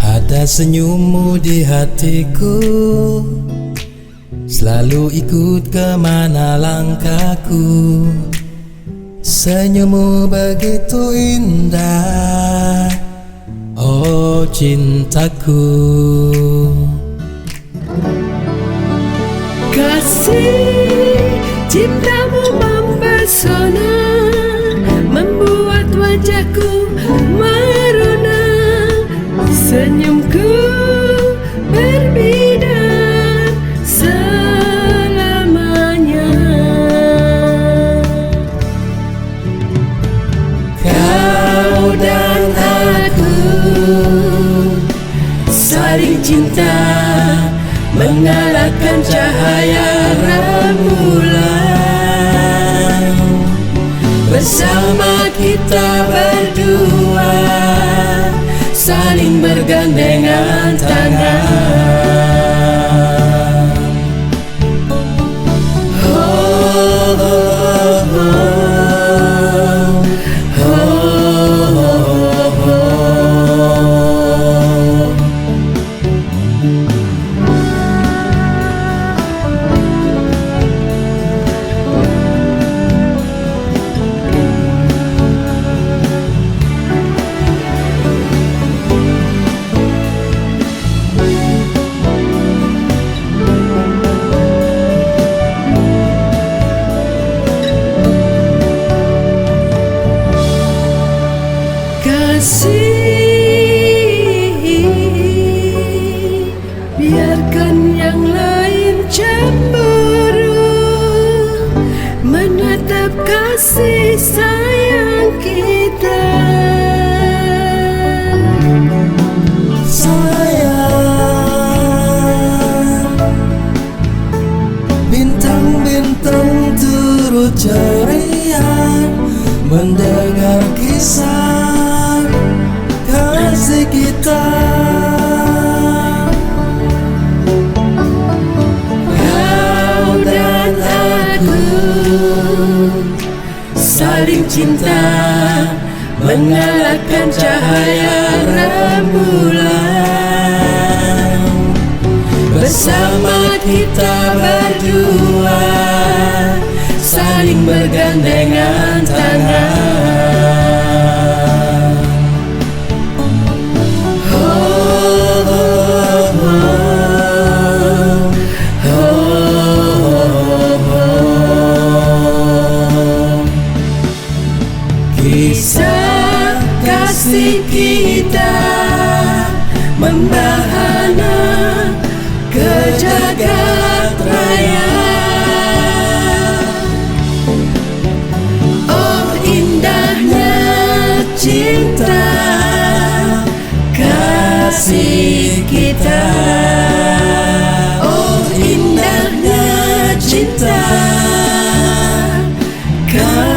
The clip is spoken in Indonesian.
Ada senyummu di hatiku, selalu ikut kemana langkahku. Senyummu begitu indah, oh cintaku. Kasih cintamu mempesona, membuat wajahku merona. Senyumku berbidar selamanya. Kau dan aku saling cinta, mengalahkan cahaya rembulan. Bersama kita berdua, saling bergandengan tangan. Oh, oh, oh, oh, oh, oh. Kasih, biarkan yang lain cemburu, menatap kasih sayang kita. Sayang, bintang-bintang turut ceria mendengar kisah kasih kita. Kau dan aku saling cinta, mengalahkan cahaya rembulan. Bersama kita berdua, saling bergandengan tangan. Kisah kasih kita membahana ke jagat raya. Oh indahnya cinta kasih kita. Oh indahnya cinta kasih